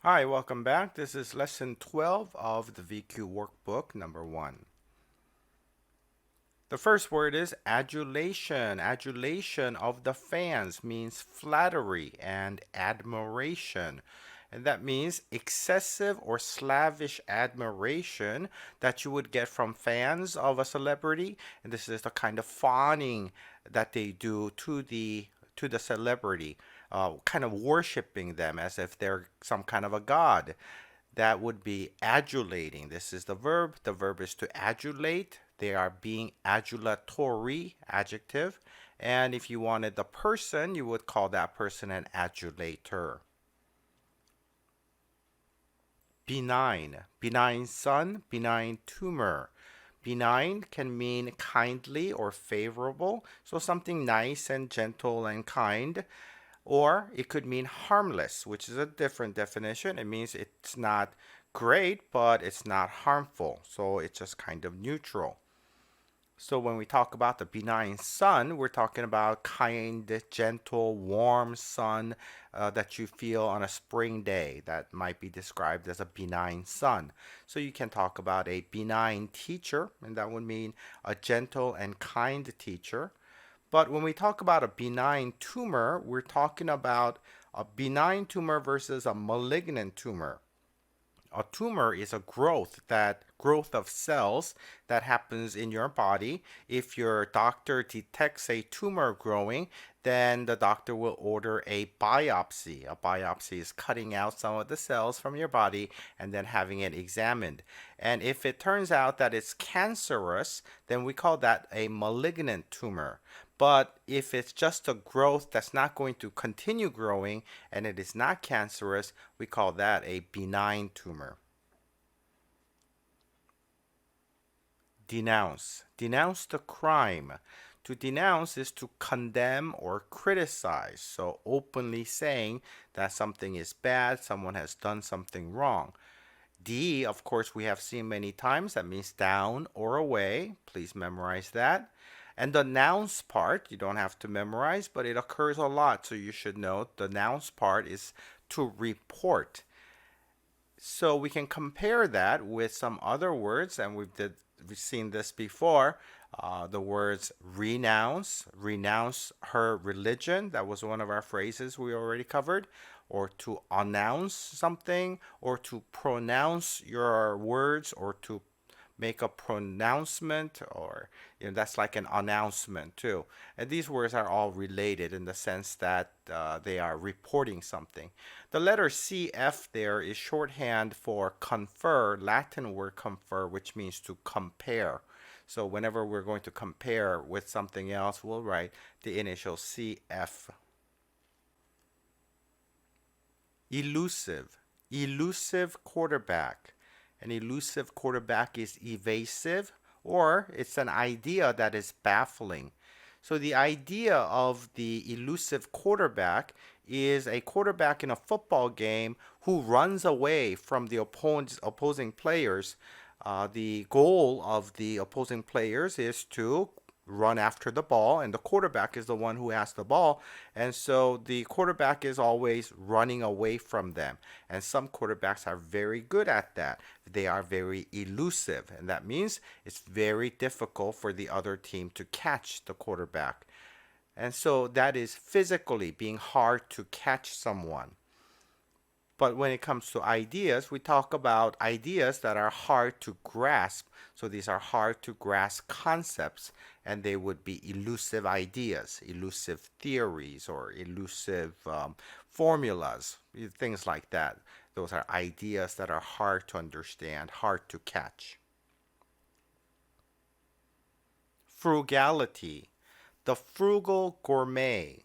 Hi, welcome back. This is lesson 12 of the VQ workbook number 1. The first word is adulation. Adulation of the fans means flattery and admiration. And that means excessive or slavish admiration that you would get from fans of a celebrity. And this is the kind of fawning that they do to the celebrity, kind of worshiping them as if they're some kind of a god. That would be adulating. This is the verb. The verb is to adulate. They are being adulatory, adjective. And if you wanted the person, you would call that person an adulator. Benign. Benign sun, benign tumor. Benign can mean kindly or favorable, so something nice and gentle and kind. Or it could mean harmless, which is a different definition. It means it's not great, but it's not harmful. So it's just kind of neutral. So when we talk about the benign sun, we're talking about kind, gentle, warm sun that you feel on a spring day. That might be described as a benign sun. So you can talk about a benign teacher, and that would mean a gentle and kind teacher. But when we talk about a benign tumor, we're talking about a benign tumor versus a malignant tumor. A tumor is a growth of cells that happens in your body. If your doctor detects a tumor growing, then the doctor will order a biopsy. A biopsy is cutting out some of the cells from your body and then having it examined. And if it turns out that it's cancerous, then we call that a malignant tumor. But if it's just a growth that's not going to continue growing and it is not cancerous, we call that a benign tumor. Denounce. Denounce the crime. To denounce is to condemn or criticize. So openly saying that something is bad, someone has done something wrong. D, of course, we have seen many times. That means down or away. Please memorize that. And the nounce part, you don't have to memorize, but it occurs a lot, so you should know the nounce part is to report. So we can compare that with some other words, and we've seen this before. The words renounce, renounce her religion. That was one of our phrases we already covered. Or to announce something, or to pronounce your words, or to make a pronouncement, or that's like an announcement too. And these words are all related in the sense that they are reporting something. The letter CF there is shorthand for confer, Latin word confer, which means to compare. So whenever we're going to compare with something else, we'll write the initial CF. Elusive. Elusive quarterback. An elusive quarterback is evasive, or it's an idea that is baffling. So the idea of the elusive quarterback is a quarterback in a football game who runs away from the opposing players. The goal of the opposing players is to run after the ball, and the quarterback is the one who has the ball. And so the quarterback is always running away from them. And some quarterbacks are very good at that. They are very elusive, and that means it's very difficult for the other team to catch the quarterback. And so that is physically being hard to catch someone. But when it comes to ideas, we talk about ideas that are hard to grasp. So these are hard to grasp concepts, and they would be elusive ideas, elusive theories, or elusive formulas, things like that. Those are ideas that are hard to understand, hard to catch. Frugality, the frugal gourmet.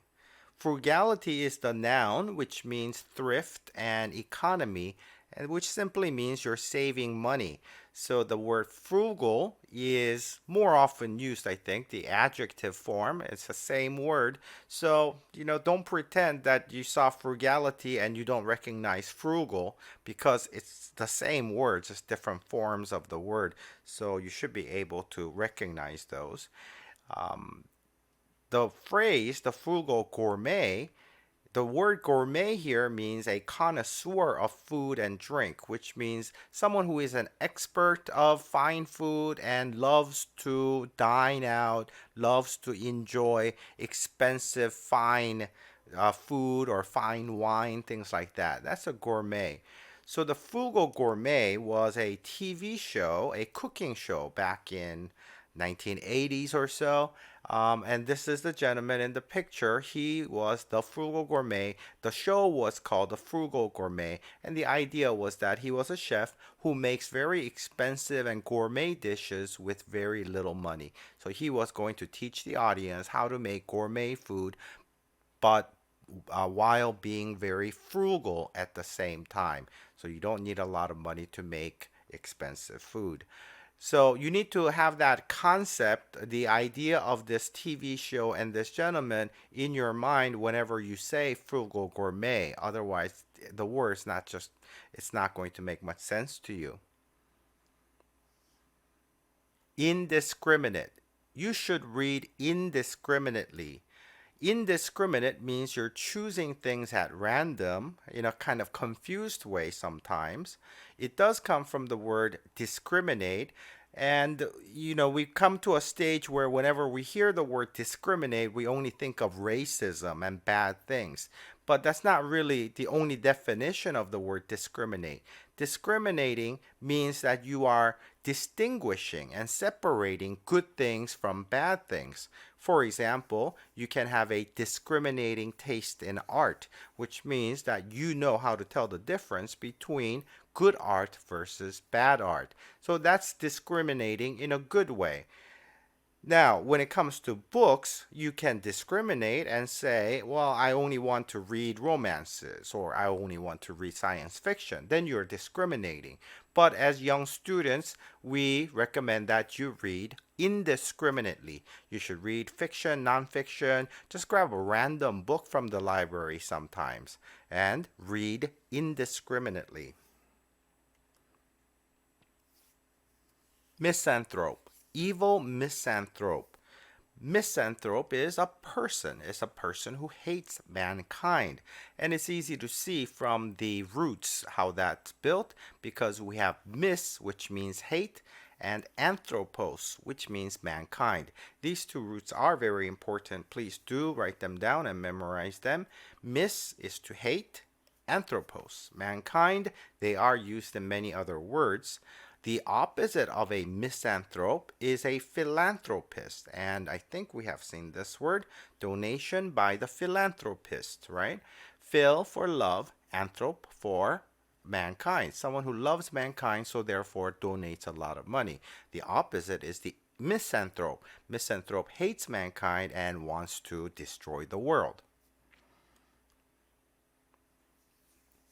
Frugality is the noun, which means thrift and economy, and which simply means you're saving money. So the word frugal is more often used, I think, the adjective form. It's the same word. So, don't pretend that you saw frugality and you don't recognize frugal, because it's the same word, just different forms of the word. So you should be able to recognize those. The phrase, the frugal gourmet, The word gourmet here means a connoisseur of food and drink, which means someone who is an expert of fine food and loves to dine out, loves to enjoy expensive, fine food or fine wine, things like that. That's a gourmet. So the Frugal Gourmet was a TV show, a cooking show back in 1980s or so. And this is the gentleman in the picture. He was the Frugal Gourmet. The show was called the Frugal Gourmet, and the idea was that he was a chef who makes very expensive and gourmet dishes with very little money. So he was going to teach the audience how to make gourmet food, but while being very frugal at the same time. So you don't need a lot of money to make expensive food. So you need to have that concept, the idea of this TV show and this gentleman in your mind whenever you say frugal gourmet. Otherwise, the word is not just, it's not going to make much sense to you. Indiscriminate. You should read indiscriminately. Indiscriminate means you're choosing things at random in a kind of confused way sometimes. It does come from the word discriminate. And, we've come to a stage where whenever we hear the word discriminate, we only think of racism and bad things. But that's not really the only definition of the word discriminate. Discriminating means that you are distinguishing and separating good things from bad things. For example, you can have a discriminating taste in art, which means that you know how to tell the difference between good art versus bad art. So that's discriminating in a good way. Now, when it comes to books, you can discriminate and say, well, I only want to read romances or I only want to read science fiction. Then you're discriminating. But as young students, we recommend that you read indiscriminately. You should read fiction, nonfiction. Just grab a random book from the library sometimes and read indiscriminately. Misanthrope. Evil misanthrope. Misanthrope is a person. It's a person who hates mankind. And it's easy to see from the roots how that's built because we have mis, which means hate, and anthropos, which means mankind. These two roots are very important. Please do write them down and memorize them. Mis is to hate. Anthropos, mankind. They are used in many other words. The opposite of a misanthrope is a philanthropist. And I think we have seen this word, donation by the philanthropist, right? Phil for love, anthrop for mankind. Someone who loves mankind, so therefore donates a lot of money. The opposite is the misanthrope. Misanthrope hates mankind and wants to destroy the world.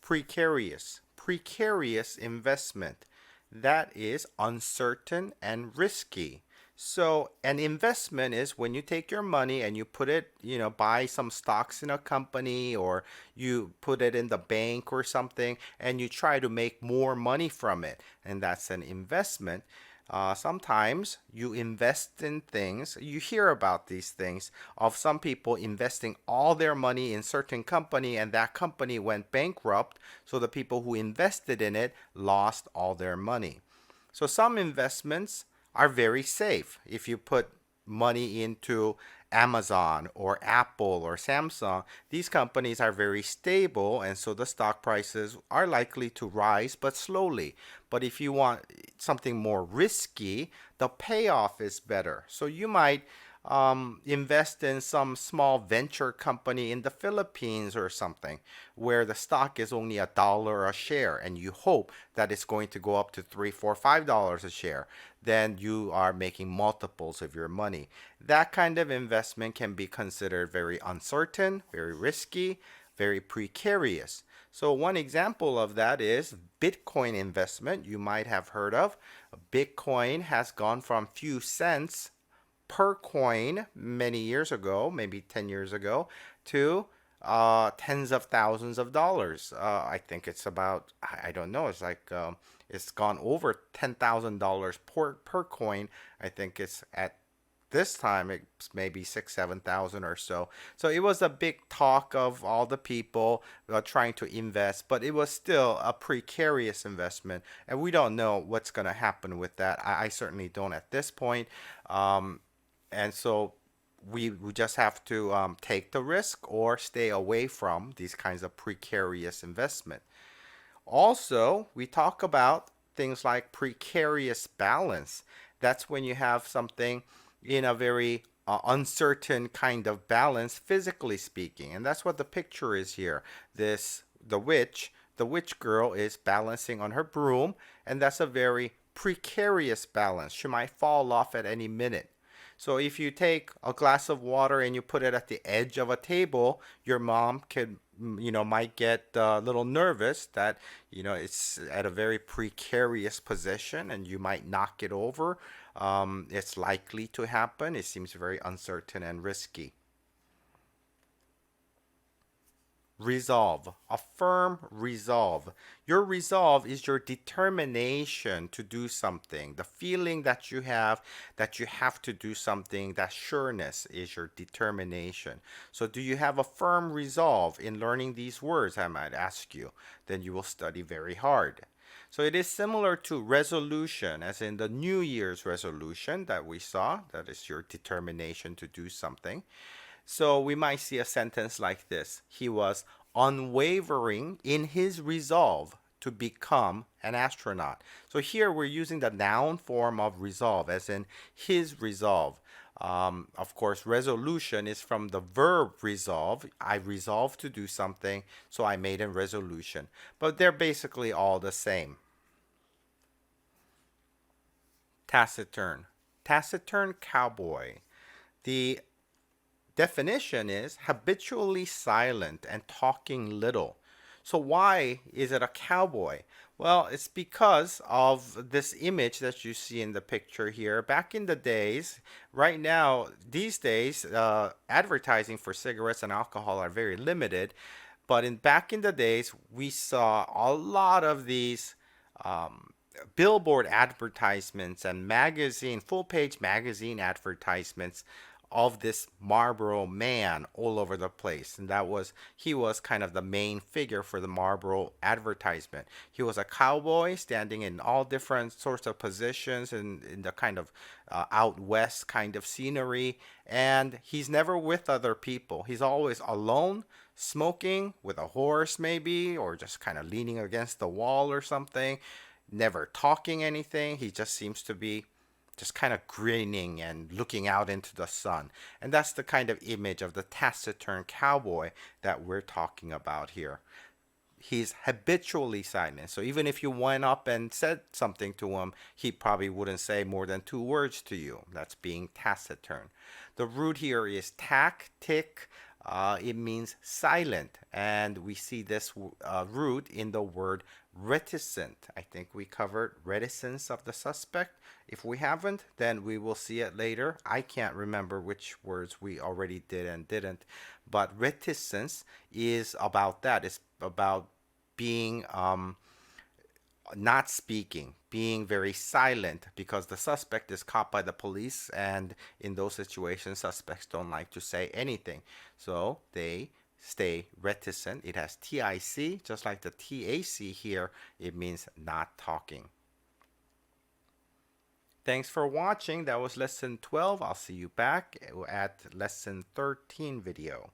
Precarious. Precarious investment. That is uncertain and risky. So an investment is when you take your money and you put it, buy some stocks in a company or you put it in the bank or something and you try to make more money from it. And that's an investment. Sometimes you invest in things, you hear about these things of some people investing all their money in certain company and that company went bankrupt, so the people who invested in it lost all their money. So some investments are very safe. If you put money into Amazon or Apple or Samsung, these companies are very stable and so the stock prices are likely to rise but slowly. But if you want something more risky, the payoff is better. So you might invest in some small venture company in the Philippines or something where the stock is only $1 a share and you hope that it's going to go up to $3, $4, $5 a share. Then you are making multiples of your money. That kind of investment can be considered very uncertain, very risky, very precarious. So one example of that is Bitcoin investment you might have heard of. Bitcoin has gone from few cents per coin many years ago, maybe 10 years ago, to tens of thousands of dollars. I think it's about, I don't know, it's like it's gone over $10,000 per coin. I think it's at this time it's maybe 6, 7,000 or so. So it was a big talk of all the people trying to invest, but it was still a precarious investment, and we don't know what's going to happen with that. I certainly don't at this point. Um, and so we just have to take the risk or stay away from these kinds of precarious investment. Also, we talk about things like precarious balance. That's when you have something in a very uncertain kind of balance, physically speaking. And that's what the picture is here. The witch girl is balancing on her broom, and that's a very precarious balance. She might fall off at any minute. So if you take a glass of water and you put it at the edge of a table, your mom could, might get a little nervous that, it's at a very precarious position and you might knock it over. It's likely to happen. It seems very uncertain and risky. Resolve, a firm resolve. Your resolve is your determination to do something. The feeling that you have to do something, that sureness is your determination. So do you have a firm resolve in learning these words, I might ask you? Then you will study very hard. So it is similar to resolution, as in the New Year's resolution that we saw. That is your determination to do something. So we might see a sentence like this. He was unwavering in his resolve to become an astronaut. So here we're using the noun form of resolve, as in his resolve. Of course, resolution is from the verb resolve. I resolved to do something, so I made a resolution. But they're basically all the same. Taciturn. Taciturn cowboy. The definition is habitually silent and talking little. So why is it a cowboy? Well, it's because of this image that you see in the picture here. Back in the days, right now, these days, advertising for cigarettes and alcohol are very limited. But back in the days, we saw a lot of these billboard advertisements and full-page magazine advertisements of this Marlboro man all over the place. And he was kind of the main figure for the Marlboro advertisement. He was a cowboy standing in all different sorts of positions in the kind of out west kind of scenery. And he's never with other people. He's always alone, smoking with a horse maybe, or just kind of leaning against the wall or something. Never talking anything. He just seems to be just kind of grinning and looking out into the sun. And that's the kind of image of the taciturn cowboy that we're talking about here. He's habitually silent. So even if you went up and said something to him, he probably wouldn't say more than 2 words to you. That's being taciturn. The root here is tactic. It means silent, and we see this root in the word reticent. I think we covered reticence of the suspect. If we haven't, then we will see it later. I can't remember which words we already did and didn't, but reticence is about that. It's about being not speaking, being very silent, because the suspect is caught by the police, and in those situations, suspects don't like to say anything. So they stay reticent. It has TIC, just like the TAC here. It means not talking. Thanks for watching. That was lesson 12. I'll see you back at lesson 13 video.